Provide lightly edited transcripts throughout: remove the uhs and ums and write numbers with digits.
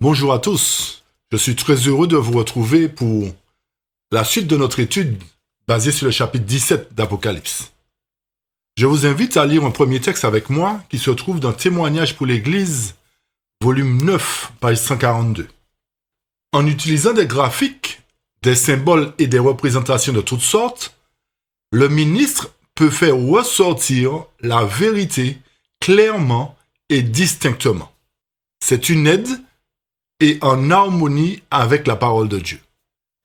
Bonjour à tous, je suis très heureux de vous retrouver pour la suite de notre étude basée sur le chapitre 17 d'Apocalypse. Je vous invite à lire un premier texte avec moi qui se trouve dans Témoignages pour l'Église, volume 9, page 142. En utilisant des graphiques, des symboles et des représentations de toutes sortes, le ministre peut faire ressortir la vérité clairement et distinctement. C'est une aide et en harmonie avec la parole de Dieu.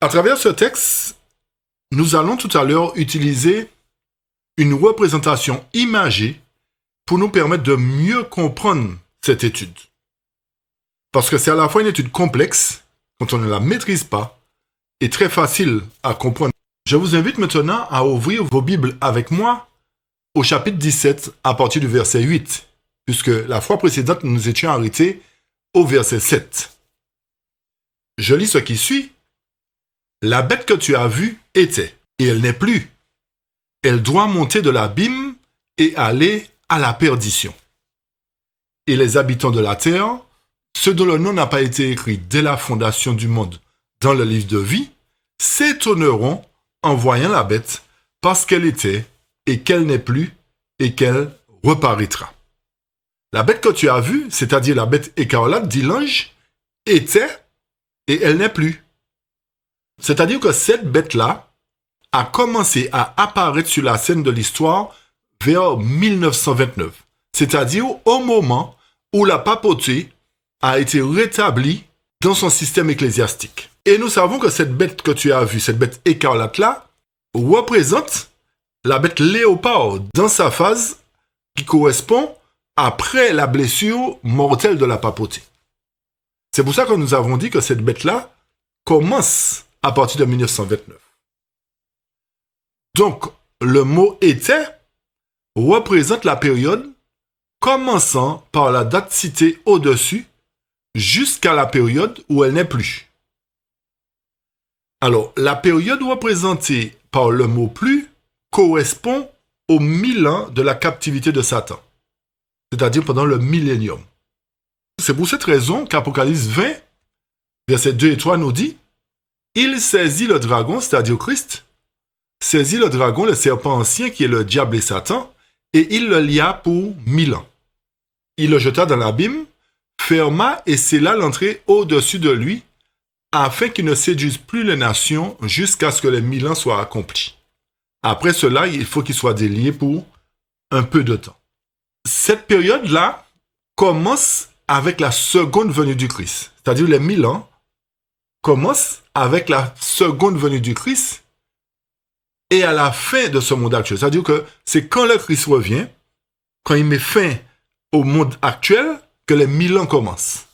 À travers ce texte, nous allons tout à l'heure utiliser une représentation imagée pour nous permettre de mieux comprendre cette étude. Parce que c'est à la fois une étude complexe, quand on ne la maîtrise pas, et très facile à comprendre. Je vous invite maintenant à ouvrir vos Bibles avec moi au chapitre 17 à partir du verset 8, puisque la fois précédente, nous nous étions arrêtés au verset 7. Je lis ce qui suit. La bête que tu as vue était, et elle n'est plus. Elle doit monter de l'abîme et aller à la perdition. Et les habitants de la terre, ceux dont le nom n'a pas été écrit dès la fondation du monde dans le livre de vie, s'étonneront en voyant la bête parce qu'elle était et qu'elle n'est plus et qu'elle reparaîtra. La bête que tu as vue, c'est-à-dire la bête écarlate, dit l'ange, était et elle n'est plus. C'est-à-dire que cette bête-là a commencé à apparaître sur la scène de l'histoire vers 1929. C'est-à-dire au moment où la papauté a été rétablie dans son système ecclésiastique. Et nous savons que cette bête que tu as vue, cette bête écarlate-là, représente la bête léopard dans sa phase qui correspond après la blessure mortelle de la papauté. C'est pour ça que nous avons dit que cette bête-là commence à partir de 1929. Donc, le mot « était » représente la période commençant par la date citée au-dessus jusqu'à la période où elle n'est plus. Alors, la période représentée par le mot « plus » correspond aux 1000 ans de la captivité de Satan, c'est-à-dire pendant le millénium. C'est pour cette raison qu'Apocalypse 20, versets 2 et 3 nous dit « Il saisit le dragon, c'est-à-dire Christ, saisit le dragon, le serpent ancien qui est le diable et Satan, et il le lia pour 1000 ans. Il le jeta dans l'abîme, ferma et scella l'entrée au-dessus de lui, afin qu'il ne séduise plus les nations jusqu'à ce que les 1000 ans soient accomplis. Après cela, il faut qu'il soit délié pour un peu de temps. » Cette période-là commence avec la seconde venue du Christ. C'est-à-dire les 1000 ans commencent avec la seconde venue du Christ et à la fin de ce monde actuel. C'est-à-dire que c'est quand le Christ revient, quand il met fin au monde actuel, que les 1000 ans commencent.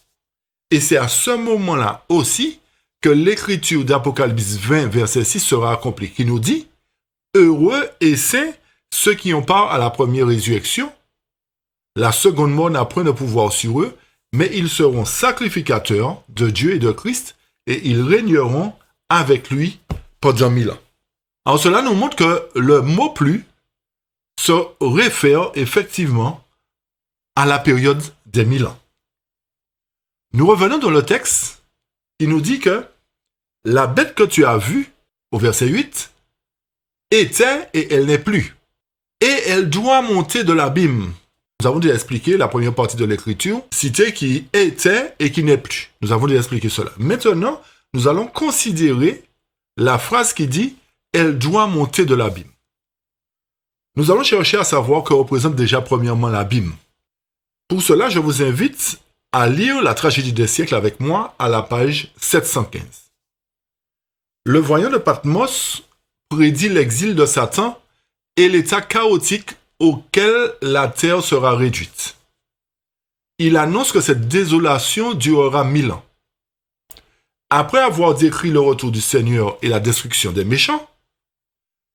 Et c'est à ce moment-là aussi que l'écriture d'Apocalypse 20, verset 6 sera accomplie, qui nous dit « Heureux et saints ceux qui ont part à la première résurrection. La seconde mort n'a point de pouvoir sur eux, mais ils seront sacrificateurs de Dieu et de Christ, et ils régneront avec lui pendant 1000 ans. » Alors cela nous montre que le mot « plus » se réfère effectivement à la période des 1000 ans. Nous revenons dans le texte qui nous dit que la bête que tu as vue, au verset 8, était et elle n'est plus. Et elle doit monter de l'abîme. Nous avons déjà expliqué la première partie de l'écriture, citée qui était et qui n'est plus. Nous avons déjà expliqué cela. Maintenant, nous allons considérer la phrase qui dit « elle doit monter de l'abîme ». Nous allons chercher à savoir que représente déjà premièrement l'abîme. Pour cela, je vous invite à lire la tragédie des siècles avec moi à la page 715. Le voyant de Patmos prédit l'exil de Satan et l'état chaotique auquel la terre sera réduite. Il annonce que cette désolation durera 1000 ans. Après avoir décrit le retour du Seigneur et la destruction des méchants,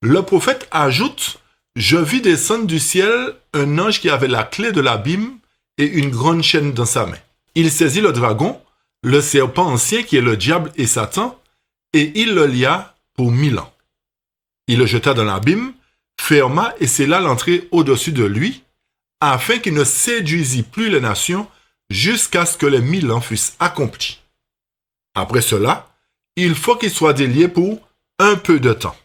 le prophète ajoute « Je vis descendre du ciel un ange qui avait la clé de l'abîme et une grande chaîne dans sa main. Il saisit le dragon, le serpent ancien qui est le diable et Satan, et il le lia pour 1000 ans. Il le jeta dans l'abîme, ferma et scella l'entrée au-dessus de lui, afin qu'il ne séduisit plus les nations jusqu'à ce que les 1000 ans fussent accomplis. Après cela, il faut qu'il soit délié pour un peu de temps.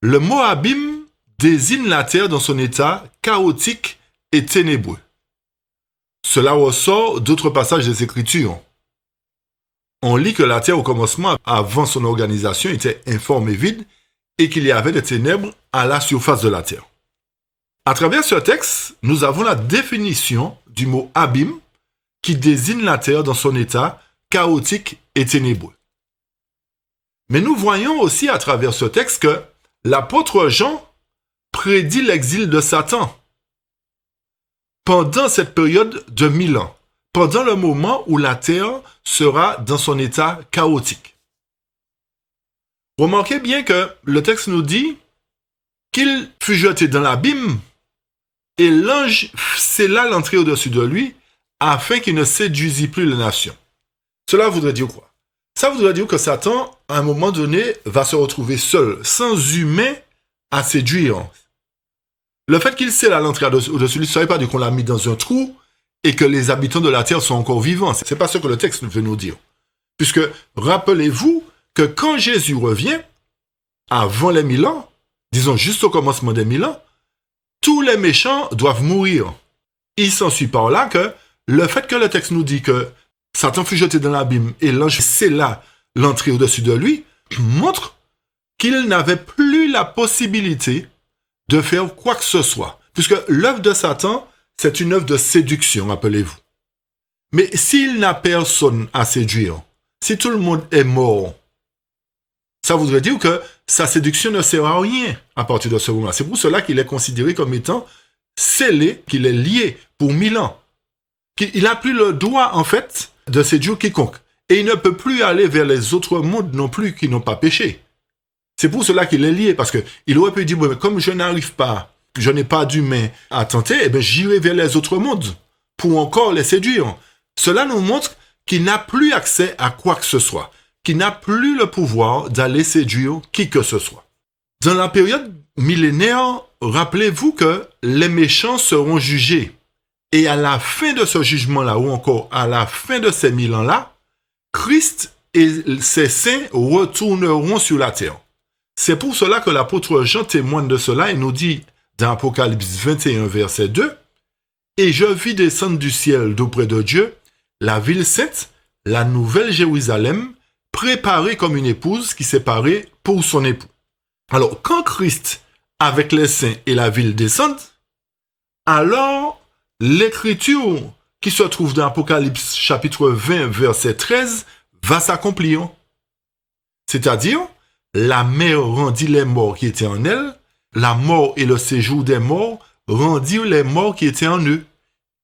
Le mot abîme désigne la terre dans son état chaotique et ténébreux. Cela ressort d'autres passages des Écritures. On lit que la terre au commencement, avant son organisation, était informe et vide et qu'il y avait des ténèbres à la surface de la terre. À travers ce texte, nous avons la définition du mot abîme qui désigne la terre dans son état chaotique et ténébreux. Mais nous voyons aussi à travers ce texte que l'apôtre Jean prédit l'exil de Satan pendant cette période de 1000 ans, pendant le moment où la terre sera dans son état chaotique. Remarquez bien que le texte nous dit qu'il fut jeté dans l'abîme et l'ange scella l'entrée au-dessus de lui afin qu'il ne séduisît plus les nations. Cela voudrait dire quoi? Ça voudrait dire que Satan, à un moment donné, va se retrouver seul, sans humain à séduire. Le fait qu'il scelle l'entrée au-dessus de lui, ça ne veut pas dire qu'on l'a mis dans un trou et que les habitants de la terre sont encore vivants. Ce n'est pas ce que le texte veut nous dire. Puisque, rappelez-vous que quand Jésus revient, avant les 1000 ans, disons juste au commencement des 1000 ans, tous les méchants doivent mourir. Il s'ensuit par là que le fait que le texte nous dit que Satan fut jeté dans l'abîme et l'ange scella l'entrée au-dessus de lui, montre qu'il n'avait plus la possibilité de faire quoi que ce soit. Puisque l'œuvre de Satan, c'est une œuvre de séduction, rappelez-vous. Mais s'il n'a personne à séduire, si tout le monde est mort, ça voudrait dire que sa séduction ne sert à rien à partir de ce moment-là. C'est pour cela qu'il est considéré comme étant scellé, qu'il est lié pour 1000 ans. Il n'a plus le droit, en fait, de séduire quiconque. Et il ne peut plus aller vers les autres mondes non plus qui n'ont pas péché. C'est pour cela qu'il est lié, parce qu'il aurait pu dire, bon, comme je n'arrive pas, je n'ai pas d'humain à tenter, eh bien, j'irai vers les autres mondes pour encore les séduire. Cela nous montre qu'il n'a plus accès à quoi que ce soit, qu'il n'a plus le pouvoir d'aller séduire qui que ce soit. Dans la période millénaire, rappelez-vous que les méchants seront jugés. Et à la fin de ce jugement-là, ou encore à la fin de ces 1000 ans-là, Christ et ses saints retourneront sur la terre. C'est pour cela que l'apôtre Jean témoigne de cela et nous dit dans Apocalypse 21, verset 2, « Et je vis descendre du ciel d'auprès de Dieu la ville sainte, la nouvelle Jérusalem, préparée comme une épouse qui s'est parée pour son époux. » Alors, quand Christ, avec les saints et la ville descendent, alors l'écriture qui se trouve dans Apocalypse chapitre 20, verset 13, va s'accomplir. C'est-à-dire, la mer rendit les morts qui étaient en elle, la mort et le séjour des morts rendirent les morts qui étaient en eux,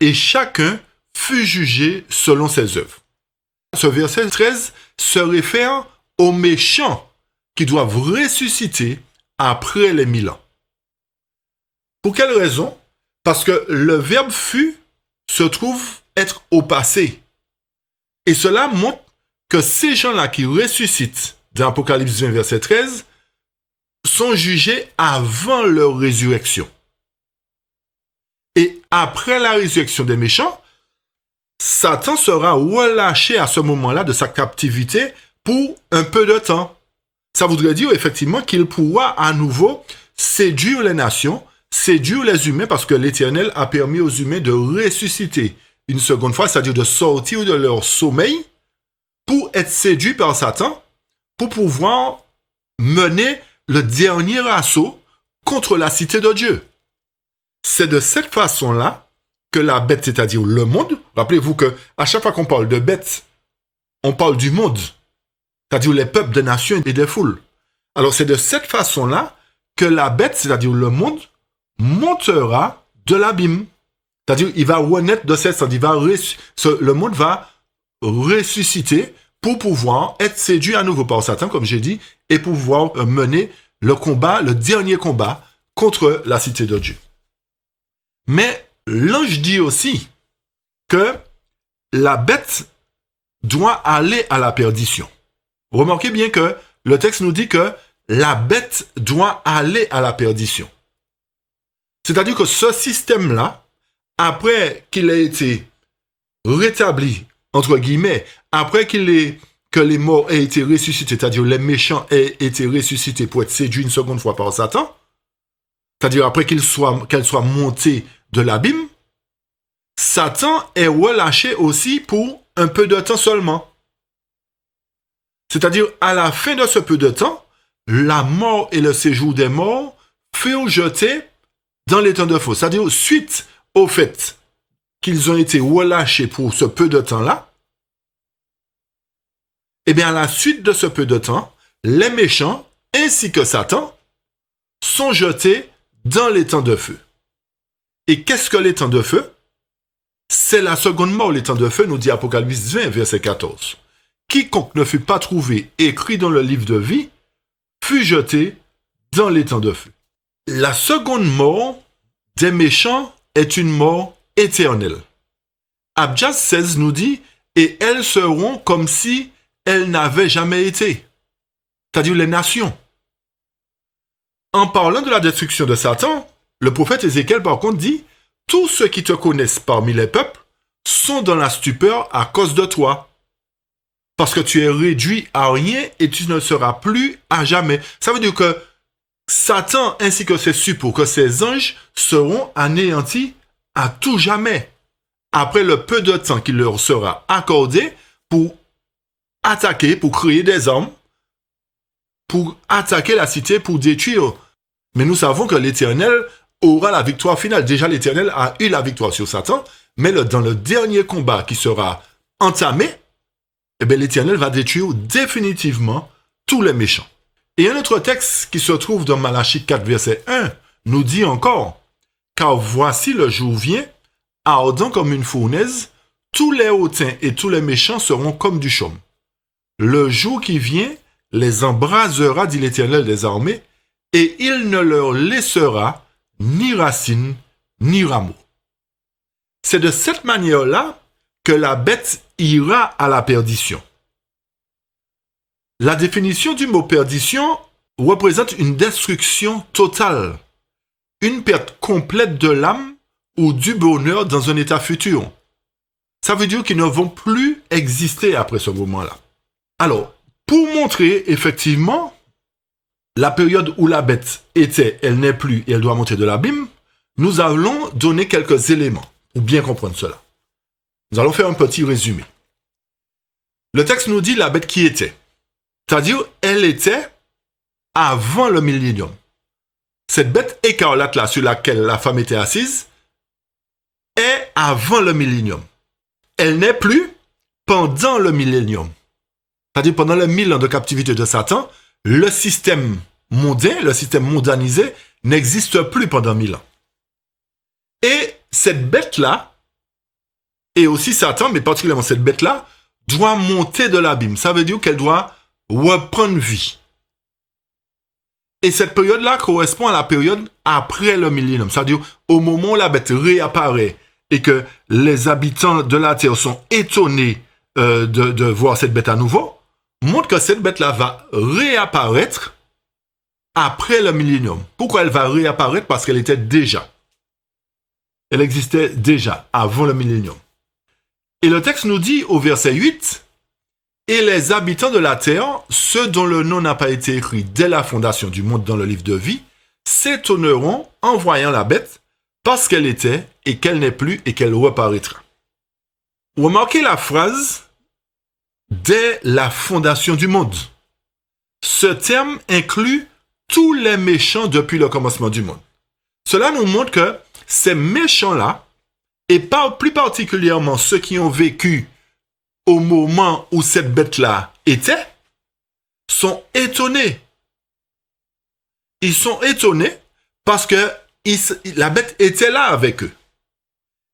et chacun fut jugé selon ses œuvres. Ce verset 13 se réfère aux méchants qui doivent ressusciter après les 1000 ans. Pour quelle raison? Parce que le verbe fut se trouve être au passé. Et cela montre que ces gens-là qui ressuscitent dans Apocalypse 20, verset 13, sont jugés avant leur résurrection. Et après la résurrection des méchants, Satan sera relâché à ce moment-là de sa captivité pour un peu de temps. Ça voudrait dire effectivement qu'il pourra à nouveau séduire les nations, séduire les humains, parce que l'Éternel a permis aux humains de ressusciter une seconde fois, c'est-à-dire de sortir de leur sommeil pour être séduits par Satan, pour pouvoir mener le dernier assaut contre la cité de Dieu. C'est de cette façon-là que la bête, c'est-à-dire le monde, rappelez-vous qu'à chaque fois qu'on parle de bête, on parle du monde, c'est-à-dire les peuples, des nations et des foules. Alors c'est de cette façon-là que la bête, c'est-à-dire le monde, montera de l'abîme. C'est-à-dire il va renaître de cette sorte, le monde va ressusciter pour pouvoir être séduit à nouveau par Satan, comme j'ai dit, et pouvoir mener le combat, le dernier combat contre la cité de Dieu. Mais l'ange dit aussi que la bête doit aller à la perdition. Remarquez bien que le texte nous dit que la bête doit aller à la perdition. C'est-à-dire que ce système-là après qu'il ait été rétabli, entre guillemets, après que les morts aient été ressuscités, c'est-à-dire les méchants aient été ressuscités pour être séduits une seconde fois par Satan, c'est-à-dire après qu'elle soit montée de l'abîme, Satan est relâché aussi pour un peu de temps seulement. C'est-à-dire, à la fin de ce peu de temps, la mort et le séjour des morts furent jetés dans les temps de feu. C'est-à-dire, suite au fait qu'ils ont été relâchés pour ce peu de temps-là, eh bien, à la suite de ce peu de temps, les méchants, ainsi que Satan, sont jetés dans les temps de feu. Et qu'est-ce que les temps de feu? C'est la seconde mort, les temps de feu, nous dit Apocalypse 20, verset 14. Quiconque ne fut pas trouvé écrit dans le livre de vie fut jeté dans les temps de feu. La seconde mort des méchants est une mort éternelle. Abdias 16 nous dit « Et elles seront comme si elles n'avaient jamais été », c'est-à-dire les nations. En parlant de la destruction de Satan, le prophète Ézéchiel par contre dit « Tous ceux qui te connaissent parmi les peuples sont dans la stupeur à cause de toi. Parce que tu es réduit à rien et tu ne seras plus à jamais. » Ça veut dire que Satan ainsi que ses suppôts, que ses anges seront anéantis à tout jamais. Après le peu de temps qu'il leur sera accordé pour attaquer, pour créer des armes, pour attaquer la cité, pour détruire. Mais nous savons que l'Éternel aura la victoire finale. Déjà, l'Éternel a eu la victoire sur Satan, mais dans le dernier combat qui sera entamé, eh bien, l'Éternel va détruire définitivement tous les méchants. Et un autre texte qui se trouve dans Malachie 4, verset 1, nous dit encore « Car voici le jour vient, ardent comme une fournaise, tous les hautains et tous les méchants seront comme du chaume. Le jour qui vient les embrasera, dit l'Éternel des armées, et il ne leur laissera ni racine ni rameau. » C'est de cette manière-là que la bête ira à la perdition. La définition du mot perdition représente une destruction totale, une perte complète de l'âme ou du bonheur dans un état futur. Ça veut dire qu'ils ne vont plus exister après ce moment-là. Alors, pour montrer effectivement la période où la bête était, elle n'est plus et elle doit monter de l'abîme, nous allons donner quelques éléments pour bien comprendre cela. Nous allons faire un petit résumé. Le texte nous dit la bête qui était. C'est-à-dire, elle était avant le millénium. Cette bête écarlate-là sur laquelle la femme était assise est avant le millénium. Elle n'est plus pendant le millénium. C'est-à-dire, pendant les 1000 ans de captivité de Satan, le système mondain, le système mondanisé, n'existe plus pendant 1000 ans. Et cette bête-là, et aussi Satan, mais particulièrement cette bête-là, doit monter de l'abîme. Ça veut dire qu'elle doit reprendre vie. Et cette période-là correspond à la période après le millénium. C'est-à-dire au moment où la bête réapparaît et que les habitants de la terre sont étonnés de voir cette bête à nouveau, montre que cette bête-là va réapparaître après le millénium. Pourquoi elle va réapparaître? Parce qu'elle était déjà. Elle existait déjà avant le millénium. Et le texte nous dit au verset 8, « Et les habitants de la terre, ceux dont le nom n'a pas été écrit dès la fondation du monde dans le livre de vie, s'étonneront en voyant la bête, parce qu'elle était et qu'elle n'est plus et qu'elle reparaîtra. » Remarquez la phrase « dès la fondation du monde ». Ce terme inclut tous les méchants depuis le commencement du monde. Cela nous montre que ces méchants-là, et plus particulièrement ceux qui ont vécu au moment où cette bête-là était, sont étonnés. Ils sont étonnés parce que la bête était là avec eux.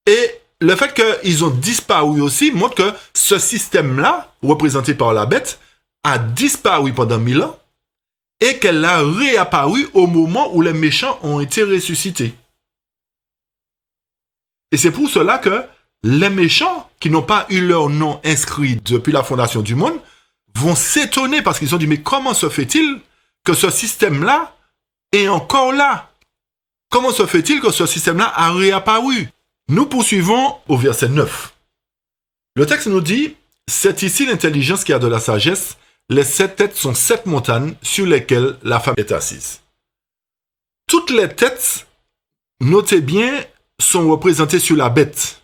Et le fait qu'ils ont disparu aussi montre que ce système-là, représenté par la bête, a disparu pendant 1000 ans et qu'elle a réapparu au moment où les méchants ont été ressuscités. Et c'est pour cela que les méchants, qui n'ont pas eu leur nom inscrit depuis la fondation du monde, vont s'étonner parce qu'ils ont dit, mais comment se fait-il que ce système-là est encore là? Comment se fait-il que ce système-là a réapparu? Nous poursuivons au verset 9. Le texte nous dit, « C'est ici l'intelligence qui a de la sagesse. Les 7 têtes sont 7 montagnes sur lesquelles la femme est assise. » Toutes les têtes, notez bien, sont représentées sur la bête.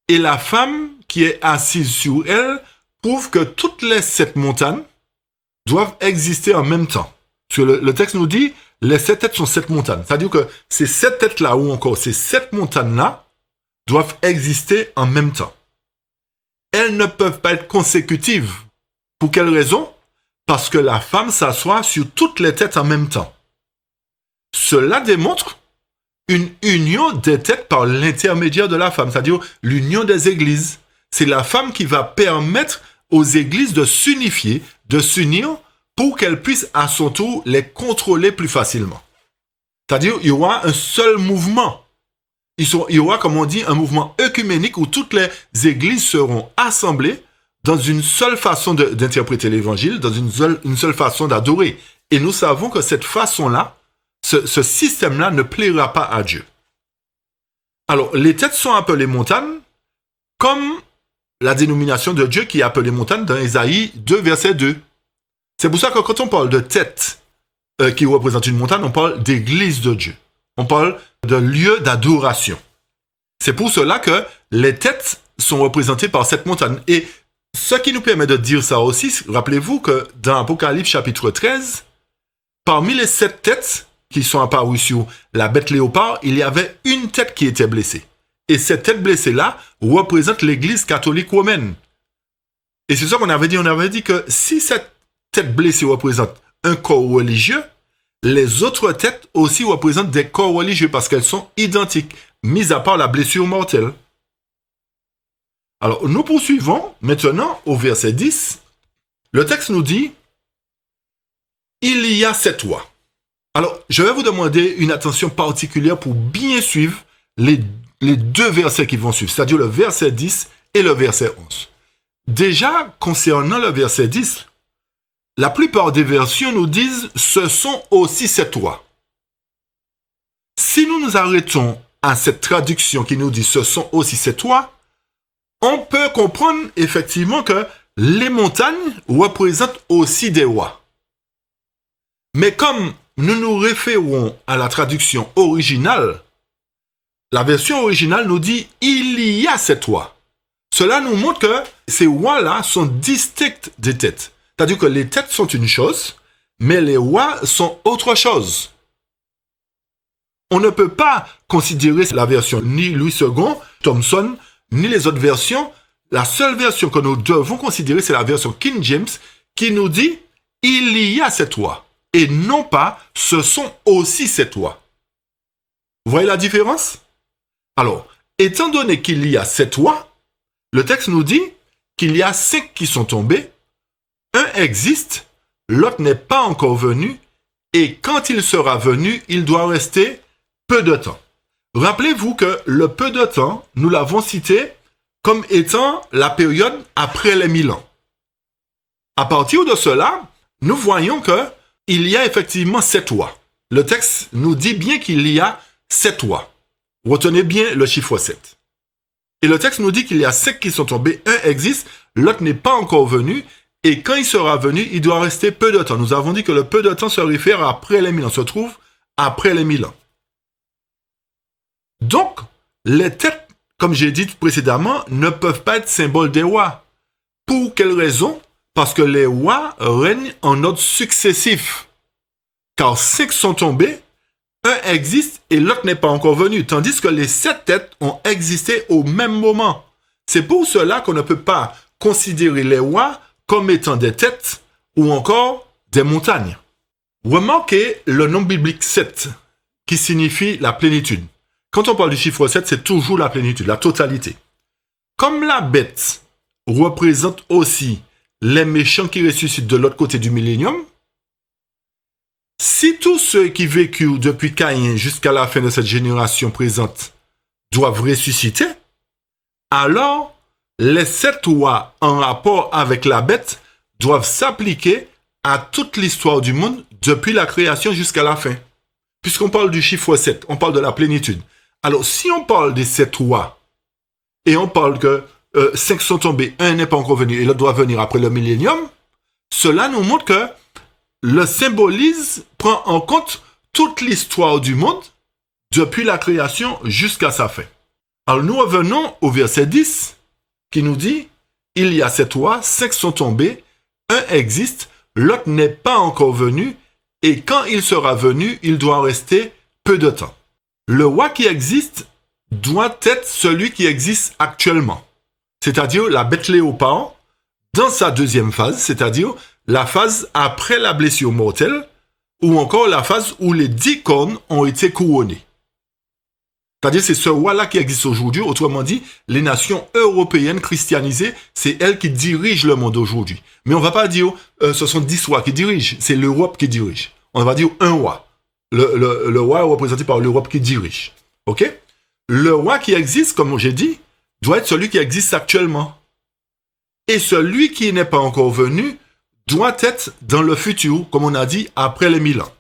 Et la femme qui est assise sur elle prouve que toutes les 7 montagnes doivent exister en même temps. Parce que le texte nous dit, les 7 têtes sont 7 montagnes. C'est-à-dire que ces 7 têtes-là, ou encore ces 7 montagnes-là, doivent exister en même temps. Elles ne peuvent pas être consécutives. Pour quelle raison? Parce que la femme s'assoit sur toutes les têtes en même temps. Cela démontre une union des têtes par l'intermédiaire de la femme, c'est-à-dire l'union des églises. C'est la femme qui va permettre aux églises de s'unifier, de s'unir pour qu'elles puissent à son tour les contrôler plus facilement. C'est-à-dire il y aura un seul mouvement. Il y aura, comme on dit, un mouvement œcuménique où toutes les églises seront assemblées dans une seule façon d'interpréter l'évangile, dans une seule façon d'adorer. Et nous savons que cette façon-là, ce système-là ne plaira pas à Dieu. Alors, les têtes sont appelées montagnes, comme la dénomination de Dieu qui est appelée montagne dans Ésaïe 2, verset 2. C'est pour ça que quand on parle de tête qui représente une montagne, on parle d'église de Dieu. On parle de lieu d'adoration. C'est pour cela que les têtes sont représentées par cette montagne. Et ce qui nous permet de dire ça aussi, rappelez-vous que dans Apocalypse chapitre 13, parmi les 7 têtes qui sont apparues sur la bête léopard, il y avait une tête qui était blessée. Et cette tête blessée-là représente l'église catholique romaine. Et c'est ça qu'on avait dit. On avait dit que si cette tête blessée représente un corps religieux, les autres têtes aussi représentent des corps religieux parce qu'elles sont identiques, mis à part la blessure mortelle. Alors, nous poursuivons maintenant au verset 10. Le texte nous dit « Il y a 7 lois ». Alors, je vais vous demander une attention particulière pour bien suivre les 2 versets qui vont suivre, c'est-à-dire le verset 10 et le verset 11. Déjà, concernant le verset 10, la plupart des versions nous disent « ce sont aussi 7 lois ». Si nous nous arrêtons à cette traduction qui nous dit « ce sont aussi 7 lois », on peut comprendre effectivement que les montagnes représentent aussi des lois. Mais comme nous nous référons à la traduction originale, la version originale nous dit « il y a 7 lois ». Cela nous montre que ces lois-là sont distinctes des têtes. C'est-à-dire que les têtes sont une chose, mais les lois sont autre chose. On ne peut pas considérer la version ni Louis II, Thomson, ni les autres versions. La seule version que nous devons considérer, c'est la version King James qui nous dit « il y a 7 lois » et non pas « ce sont aussi 7 lois ». Vous voyez la différence? Alors, étant donné qu'il y a 7 lois, le texte nous dit qu'il y a 5 qui sont tombés, un existe, l'autre n'est pas encore venu, et quand il sera venu, il doit rester peu de temps. Rappelez-vous que le peu de temps, nous l'avons cité comme étant la période après les 1000 ans. À partir de cela, nous voyons qu'il y a effectivement 7 lois. Le texte nous dit bien qu'il y a 7 lois. Retenez bien le chiffre 7. Et le texte nous dit qu'il y a 5 qui sont tombés, un existe, l'autre n'est pas encore venu, et quand il sera venu, il doit rester peu de temps. Nous avons dit que le peu de temps se réfère à après les 1000 ans, se trouve après les 1000 ans. Donc, les têtes, comme j'ai dit précédemment, ne peuvent pas être symboles des rois. Pour quelle raison? Parce que les rois règnent en ordre successif. Car 5 sont tombés, un existe et l'autre n'est pas encore venu. Tandis que les 7 têtes ont existé au même moment. C'est pour cela qu'on ne peut pas considérer les rois comme étant des têtes ou encore des montagnes. Remarquez le nom biblique 7, qui signifie la plénitude. Quand on parle du chiffre 7, c'est toujours la plénitude, la totalité. Comme la bête représente aussi les méchants qui ressuscitent de l'autre côté du millénium, si tous ceux qui vécurent depuis Caïn jusqu'à la fin de cette génération présente doivent ressusciter, alors les 7 lois en rapport avec la bête doivent s'appliquer à toute l'histoire du monde depuis la création jusqu'à la fin. Puisqu'on parle du chiffre 7, on parle de la plénitude. Alors, si on parle des 7 rois, et on parle que 5 sont tombés, un n'est pas encore venu, et l'autre doit venir après le millénium, cela nous montre que le symbolisme prend en compte toute l'histoire du monde, depuis la création jusqu'à sa fin. Alors, nous revenons au verset 10, qui nous dit, « Il y a 7 rois, 5 sont tombés, un existe, l'autre n'est pas encore venu, et quand il sera venu, il doit rester peu de temps. » Le roi qui existe doit être celui qui existe actuellement, c'est-à-dire la bête léopard, dans sa deuxième phase, c'est-à-dire la phase après la blessure mortelle, ou encore la phase où les 10 cornes ont été couronnées. C'est-à-dire c'est ce roi-là qui existe aujourd'hui, autrement dit, les nations européennes christianisées, c'est elles qui dirigent le monde aujourd'hui. Mais on ne va pas dire ce sont 10 rois qui dirigent, c'est l'Europe qui dirige. On va dire un roi. Le roi est représenté par l'Europe qui dirige. Ok? Le roi qui existe, comme j'ai dit, doit être celui qui existe actuellement. Et celui qui n'est pas encore venu doit être dans le futur, comme on a dit, après les 1000 ans.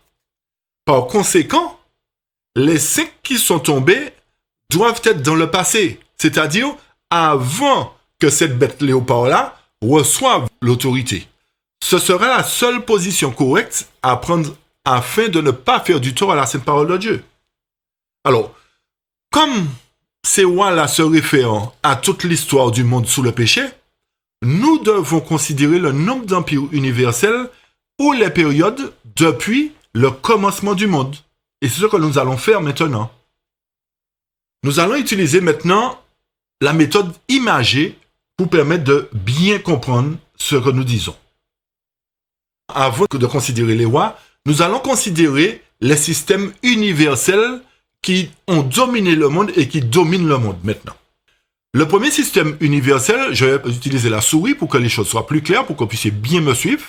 Par conséquent, les 5 qui sont tombés doivent être dans le passé, c'est-à-dire avant que cette bête léopard-là reçoive l'autorité. Ce sera la seule position correcte à prendre afin de ne pas faire du tort à la sainte parole de Dieu. Alors, comme ces rois-là se réfèrent à toute l'histoire du monde sous le péché, nous devons considérer le nombre d'empires universels ou les périodes depuis le commencement du monde. Et c'est ce que nous allons faire maintenant. Nous allons utiliser maintenant la méthode imagée pour permettre de bien comprendre ce que nous disons. Avant de considérer les rois, nous allons considérer les systèmes universels qui ont dominé le monde et qui dominent le monde maintenant. Le premier système universel, je vais utiliser la souris pour que les choses soient plus claires, pour que vous puissiez bien me suivre.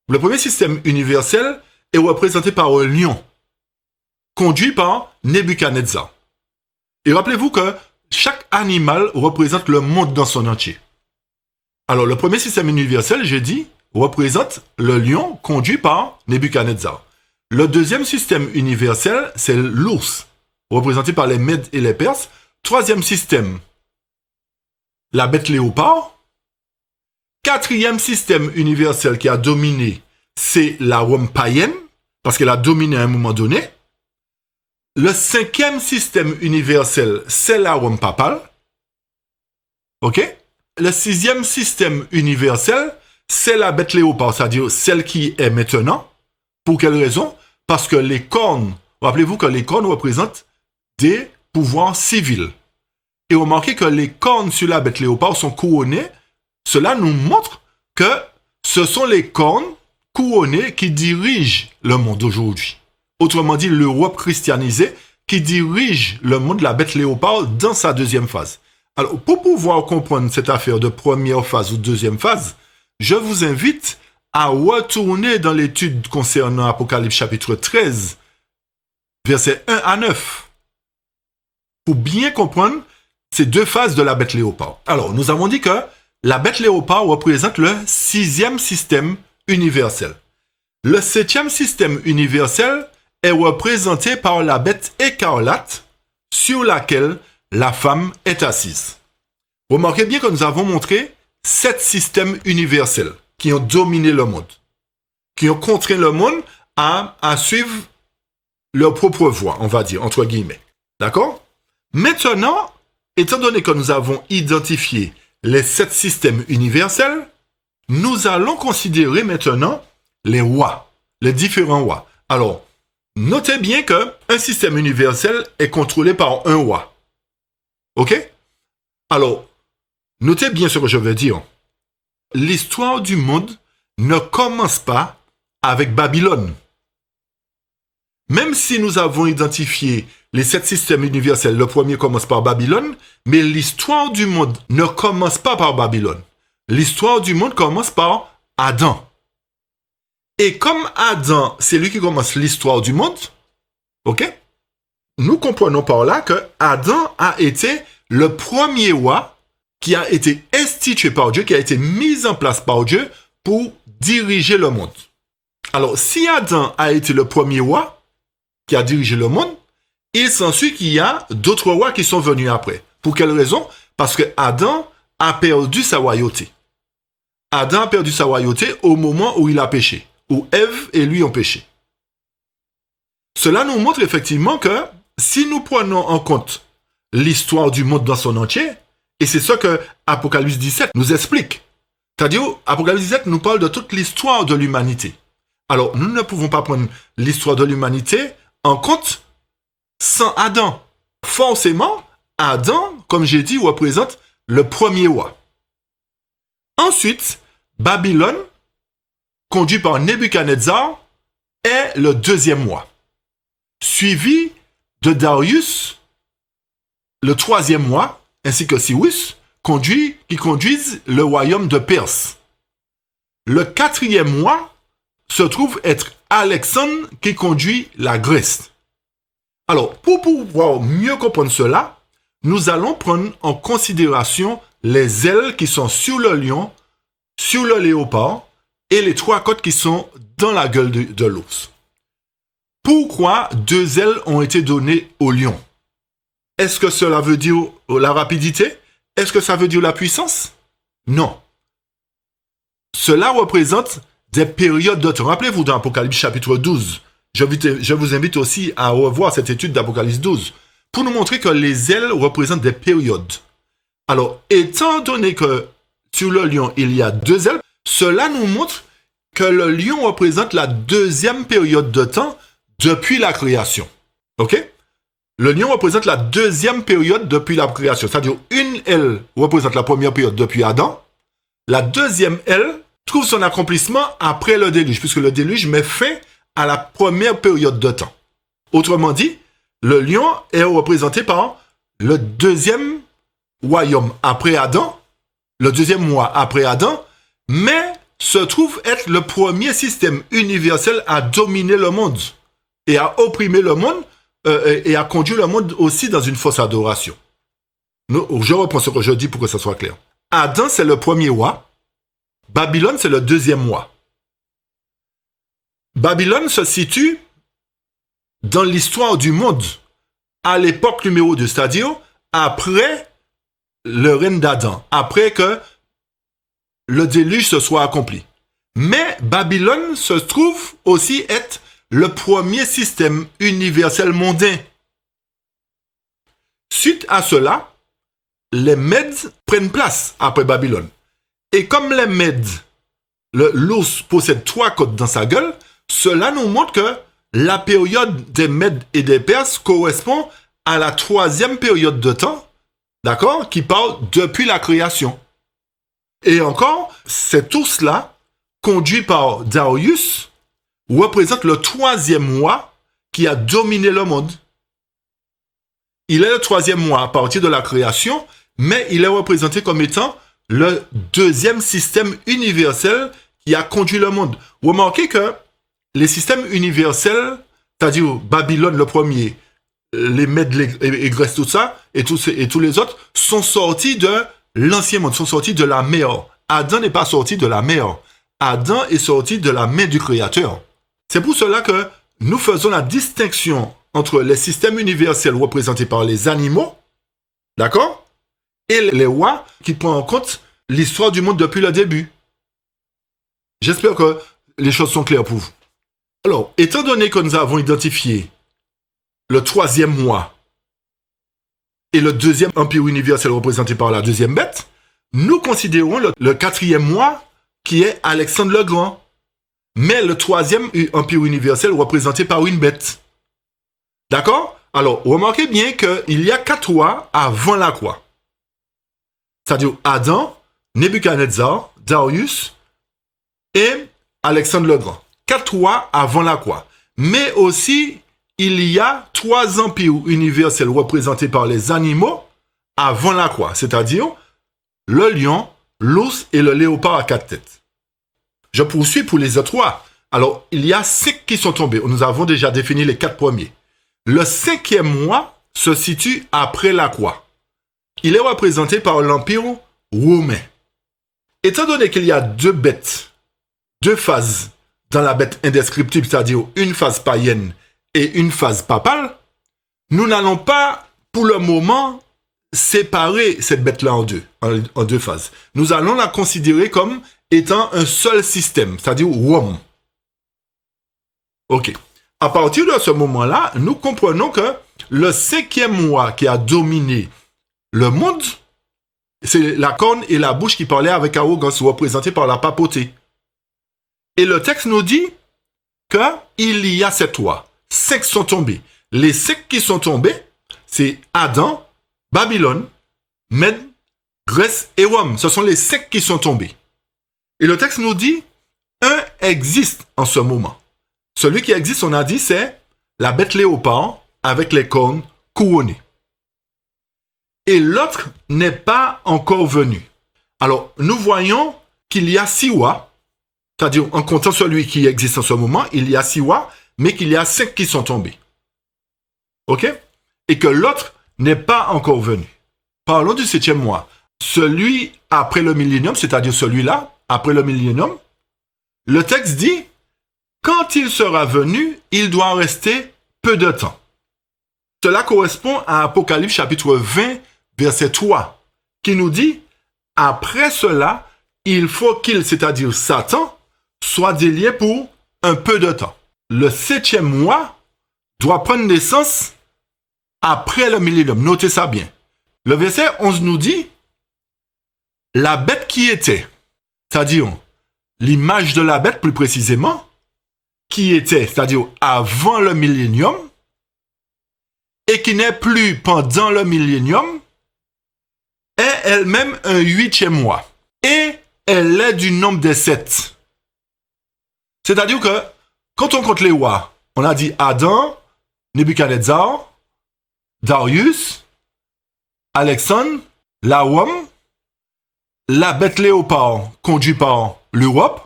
Le premier système universel est représenté par un lion, conduit par Nebuchadnezzar. Et rappelez-vous que chaque animal représente le monde dans son entier. Alors, le premier système universel, j'ai dit, représente le lion conduit par Nebuchadnezzar. Le deuxième système universel, c'est l'ours, représenté par les Mèdes et les Perses. Troisième système, la bête léopard. Quatrième système universel qui a dominé, c'est la Rome païenne, parce qu'elle a dominé à un moment donné. Le cinquième système universel, c'est la Rome papale. OK? Le sixième système universel, c'est la bête léopard, c'est-à-dire celle qui est maintenant. Pour quelle raison? Parce que les cornes, rappelez-vous que les cornes représentent des pouvoirs civils. Et remarquez que les cornes sur la bête léopard sont couronnées. Cela nous montre que ce sont les cornes couronnées qui dirigent le monde aujourd'hui. Autrement dit, l'Europe christianisée qui dirige le monde de la bête léopard dans sa deuxième phase. Alors, pour pouvoir comprendre cette affaire de première phase ou deuxième phase, je vous invite à retourner dans l'étude concernant Apocalypse chapitre 13, versets 1 à 9, pour bien comprendre ces deux phases de la bête léopard. Alors, nous avons dit que la bête léopard représente le sixième système universel. Le septième système universel est représenté par la bête écarlate sur laquelle la femme est assise. Remarquez bien que nous avons montré 7 systèmes universels qui ont dominé le monde, qui ont contraint le monde à suivre leur propre voie, on va dire, entre guillemets. D'accord? Maintenant, étant donné que nous avons identifié les 7 systèmes universels, nous allons considérer maintenant les rois, les différents rois. Alors, notez bien qu'un système universel est contrôlé par un roi. OK? Alors, notez bien ce que je veux dire. L'histoire du monde ne commence pas avec Babylone. Même si nous avons identifié les 7 systèmes universels, le premier commence par Babylone, mais l'histoire du monde ne commence pas par Babylone. L'histoire du monde commence par Adam. Et comme Adam, c'est lui qui commence l'histoire du monde, ok? Nous comprenons par là que Adam a été le premier roi qui a été institué par Dieu, qui a été mis en place par Dieu pour diriger le monde. Alors, si Adam a été le premier roi qui a dirigé le monde, il s'ensuit qu'il y a d'autres rois qui sont venus après. Pour quelle raison? Parce que Adam a perdu sa royauté. Adam a perdu sa royauté au moment où il a péché, où Ève et lui ont péché. Cela nous montre effectivement que si nous prenons en compte l'histoire du monde dans son entier, et c'est ce que Apocalypse 17 nous explique. C'est-à-dire, Apocalypse 17 nous parle de toute l'histoire de l'humanité. Alors, nous ne pouvons pas prendre l'histoire de l'humanité en compte sans Adam. Forcément, Adam, comme j'ai dit, représente le premier roi. Ensuite, Babylone, conduit par Nebuchadnezzar, est le deuxième roi, suivi de Darius, le troisième roi, ainsi que Cyrus, qui conduisent le royaume de Perse. Le quatrième roi se trouve être Alexandre, qui conduit la Grèce. Alors, pour pouvoir mieux comprendre cela, nous allons prendre en considération les ailes qui sont sur le lion, sur le léopard, et les trois côtes qui sont dans la gueule de l'ours. Pourquoi deux ailes ont été données au lion? Est-ce que cela veut dire la rapidité? Est-ce que ça veut dire la puissance? Non. Cela représente des périodes de temps. Rappelez-vous dans Apocalypse chapitre 12. Je vous invite aussi à revoir cette étude d'Apocalypse 12 pour nous montrer que les ailes représentent des périodes. Alors, étant donné que sur le lion, il y a deux ailes, cela nous montre que le lion représente la deuxième période de temps depuis la création. OK? Le lion représente la deuxième période depuis la création. C'est-à-dire, une aile représente la première période depuis Adam. La deuxième aile trouve son accomplissement après le déluge, puisque le déluge met fin à la première période de temps. Autrement dit, le lion est représenté par le deuxième royaume après Adam, le deuxième roi après Adam, mais se trouve être le premier système universel à dominer le monde et à opprimer le monde et à conduire le monde aussi dans une fausse adoration. Je reprends ce que je dis pour que ça soit clair. Adam, c'est le premier roi. Babylone, c'est le deuxième roi. Babylone se situe dans l'histoire du monde à l'époque numéro 2, c'est-à-dire après le règne d'Adam, après que le déluge se soit accompli. Mais Babylone se trouve aussi être le premier système universel mondain. Suite à cela, les Mèdes prennent place après Babylone. Et comme les Mèdes, l'ours possède trois côtes dans sa gueule, cela nous montre que la période des Mèdes et des Perses correspond à la troisième période de temps, d'accord, qui parle depuis la création. Et encore, cet ours-là, conduit par Darius, représente le troisième roi qui a dominé le monde. Il est le troisième roi à partir de la création, mais il est représenté comme étant le deuxième système universel qui a conduit le monde. Remarquez que les systèmes universels, c'est-à-dire Babylone le premier, les Mèdes et Grèce, tout ça, et tous les autres, sont sortis de l'ancien monde, sont sortis de la mer. Adam n'est pas sorti de la mer. Adam est sorti de la main du Créateur. C'est pour cela que nous faisons la distinction entre les systèmes universels représentés par les animaux, d'accord, et les rois qui prennent en compte l'histoire du monde depuis le début. J'espère que les choses sont claires pour vous. Alors, étant donné que nous avons identifié le troisième roi et le deuxième empire universel représenté par la deuxième bête, nous considérons le quatrième roi qui est Alexandre le Grand, mais le troisième empire universel représenté par une bête. D'accord? Alors, remarquez bien qu'il y a 4 rois avant la croix. C'est-à-dire Adam, Nebuchadnezzar, Darius et Alexandre le Grand. 4 rois avant la croix. Mais aussi, il y a 3 empires universels représentés par les animaux avant la croix. C'est-à-dire le lion, l'ours et le léopard à 4 têtes. Je poursuis pour les autres rois. Alors, il y a 5 qui sont tombés. Nous avons déjà défini les 4 premiers. Le 5e roi se situe après la croix. Il est représenté par l'Empire romain. Étant donné qu'il y a 2 bêtes, 2 phases dans la bête indescriptible, c'est-à-dire une phase païenne et une phase papale, nous n'allons pas, pour le moment, séparer cette bête-là en deux phases. Nous allons la considérer comme étant un seul système, c'est-à-dire WOM. Ok. À partir de ce moment-là, nous comprenons que le 5e mois qui a dominé le monde, c'est la corne et la bouche qui parlaient avec arrogance, représentées par la papauté. Et le texte nous dit qu'il y a 7 rois. 5 sont tombés. Les 5 qui sont tombés, c'est Adam, Babylone, Mède, Grèce et Rome. Ce sont les 5 qui sont tombés. Et le texte nous dit, un existe en ce moment. Celui qui existe, on a dit, c'est la bête léopard avec les cornes couronnées. Et l'autre n'est pas encore venu. Alors, nous voyons qu'il y a 6 rois, c'est-à-dire en comptant celui qui existe en ce moment, il y a 6 rois, mais qu'il y a 5 qui sont tombés. OK? Et que l'autre n'est pas encore venu. Parlons du 7e mois. Celui après le millénium, c'est-à-dire celui-là, après le millénium, le texte dit, quand il sera venu, il doit rester peu de temps. Cela correspond à Apocalypse chapitre 20, verset 3, qui nous dit, après cela, il faut qu'il, c'est-à-dire Satan, soit délié pour un peu de temps. Le 7e mois doit prendre naissance après le millénium. Notez ça bien. Le verset 11 nous dit, la bête qui était, c'est-à-dire l'image de la bête plus précisément, qui était, c'est-à-dire avant le millénium, et qui n'est plus pendant le millénium, est elle-même un 8e mois. Et elle est du nombre des 7. C'est-à-dire que, quand on compte les rois, on a dit Adam, Nebuchadnezzar, Darius, Alexandre, la Rome, la bête léopard conduite par l'Europe.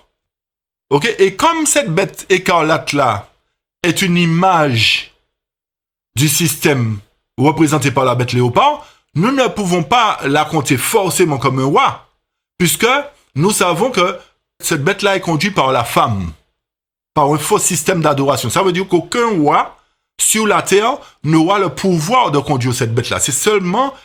Okay? Et comme cette bête écarlate-là est une image du système représenté par la bête léopard, nous ne pouvons pas la compter forcément comme un roi, puisque nous savons que cette bête-là est conduite par la femme, par un faux système d'adoration. Ça veut dire qu'aucun roi sur la terre n'aura le pouvoir de conduire cette bête-là. C'est seulement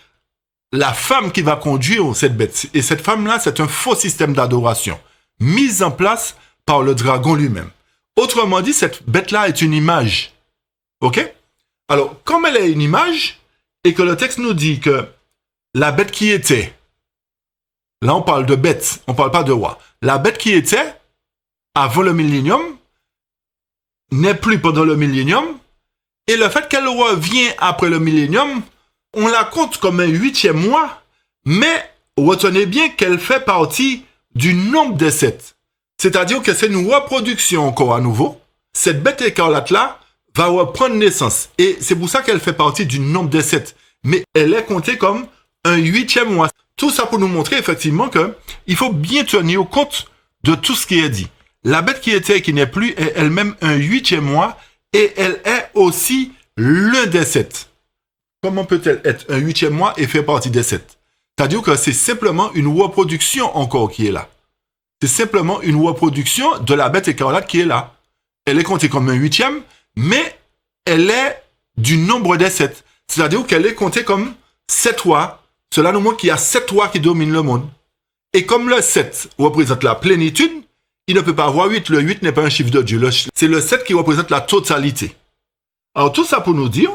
la femme qui va conduire cette bête. Et cette femme-là, c'est un faux système d'adoration, mis en place par le dragon lui-même. Autrement dit, cette bête-là est une image. OK? Alors, comme elle est une image, et que le texte nous dit que la bête qui était, là on parle de bête, on ne parle pas de roi, la bête qui était, avant le millénium, n'est plus pendant le millénium, et le fait qu'elle revient après le millénium, on la compte comme un 8e mois, mais retenez bien qu'elle fait partie du nombre des 7. C'est-à-dire que c'est une reproduction encore à nouveau. Cette bête écarlate-là va reprendre naissance. Et c'est pour ça qu'elle fait partie du nombre des 7. Mais elle est comptée comme un 8e mois. Tout ça pour nous montrer effectivement qu'il faut bien tenir compte de tout ce qui est dit. La bête qui était et qui n'est plus est elle-même un 8e mois et elle est aussi l'un des 7. Comment peut-elle être un 8e mois et faire partie des 7? C'est-à-dire que c'est simplement une reproduction encore qui est là. C'est simplement une reproduction de la bête écarlate qui est là. Elle est comptée comme un 8e, mais elle est du nombre des 7. C'est-à-dire qu'elle est comptée comme 7 rois. Cela nous montre qu'il y a 7 rois qui dominent le monde. Et comme le 7 représente la plénitude, il ne peut pas avoir 8. Le 8 n'est pas un chiffre de Dieu. C'est le 7 qui représente la totalité. Alors tout ça pour nous dire,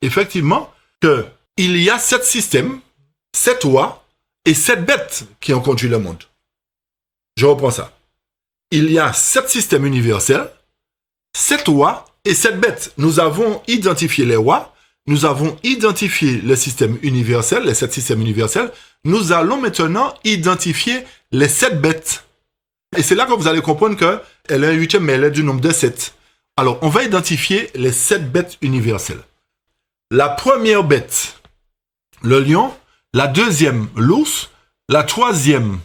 effectivement, qu'il y a 7 systèmes, 7 rois et 7 bêtes qui ont conduit le monde. Je reprends ça. Il y a 7 systèmes universels, 7 rois et 7 bêtes. Nous avons identifié les rois, nous avons identifié le système universel, les 7 systèmes universels. Nous allons maintenant identifier les 7 bêtes. Et c'est là que vous allez comprendre qu'elle est un 8e, mais elle est du nombre de 7. Alors, on va identifier les 7 bêtes universelles. La première bête, le lion. La deuxième, l'ours. La troisième,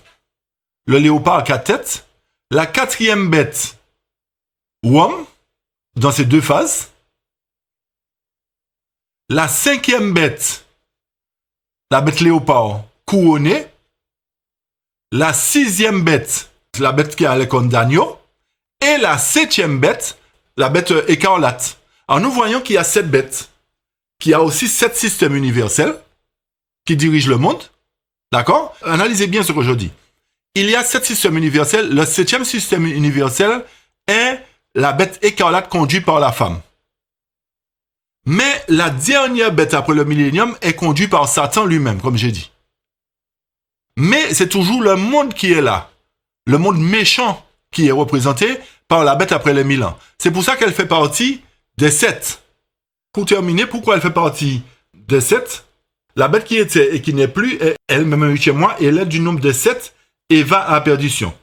le léopard à 4 têtes. La quatrième bête, Wom, dans ses 2 phases. La 5e bête, la bête léopard couronnée. La 6e bête, la bête qui a les cornes d'agneau. Et la 7e bête, la bête écarlate. Alors nous voyons qu'il y a 7 bêtes. qu'il y a aussi 7 systèmes universels qui dirigent le monde. D'accord? Analysez bien ce que je dis. Il y a 7 systèmes universels. Le 7e système universel est la bête écarlate conduite par la femme. Mais la dernière bête après le millénium est conduite par Satan lui-même, comme j'ai dit. Mais c'est toujours le monde qui est là. Le monde méchant qui est représenté par la bête après les 1000 ans. C'est pour ça qu'elle fait partie des 7. Pour terminer, pourquoi elle fait partie des 7? La bête qui était et qui n'est plus est elle-même un 8e mois et elle est du nombre de 7 et va à la perdition.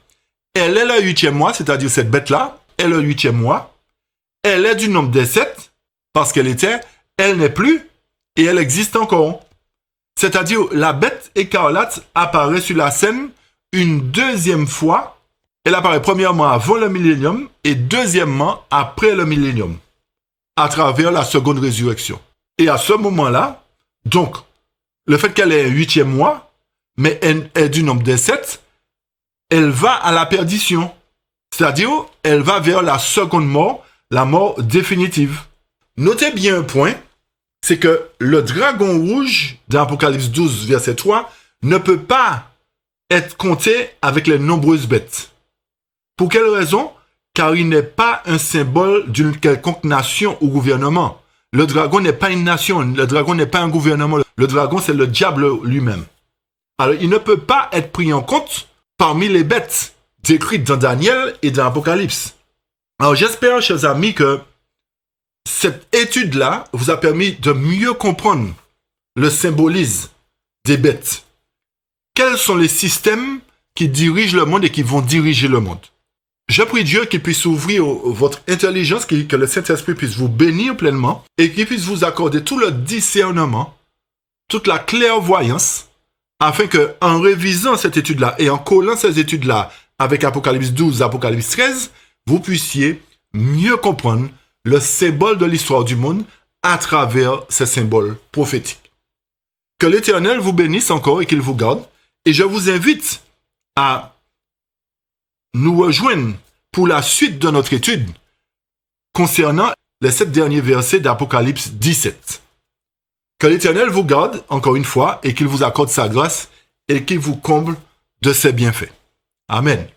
Elle est le 8e mois, c'est-à-dire cette bête-là est le 8e mois. Elle est du nombre des 7 parce qu'elle était, elle n'est plus et elle existe encore. C'est-à-dire la bête écarlate apparaît sur la scène une deuxième fois. Elle apparaît premièrement avant le millénium et deuxièmement après le millénium, à travers la seconde résurrection. Et à ce moment-là, donc, le fait qu'elle ait un 8e mois, mais elle est du nombre des 7, elle va à la perdition. C'est-à-dire, elle va vers la seconde mort, la mort définitive. Notez bien un point, c'est que le dragon rouge dans Apocalypse 12, verset 3, ne peut pas être compté avec les nombreuses bêtes. Pour quelle raison? Car il n'est pas un symbole d'une quelconque nation ou gouvernement. Le dragon n'est pas une nation, le dragon n'est pas un gouvernement. Le dragon, c'est le diable lui-même. Alors, il ne peut pas être pris en compte parmi les bêtes décrites dans Daniel et dans Apocalypse. Alors, j'espère, chers amis, que cette étude-là vous a permis de mieux comprendre le symbolisme des bêtes. Quels sont les systèmes qui dirigent le monde et qui vont diriger le monde? Je prie Dieu qu'il puisse ouvrir votre intelligence, que le Saint-Esprit puisse vous bénir pleinement et qu'il puisse vous accorder tout le discernement, toute la clairvoyance, afin que, en révisant cette étude-là et en collant ces études-là avec Apocalypse 12, Apocalypse 13, vous puissiez mieux comprendre le symbole de l'histoire du monde à travers ces symboles prophétiques. Que l'Éternel vous bénisse encore et qu'il vous garde. Et je vous invite à nous rejoindre pour la suite de notre étude concernant les 7 derniers versets d'Apocalypse 17. Que l'Éternel vous garde encore une fois et qu'il vous accorde sa grâce et qu'il vous comble de ses bienfaits. Amen.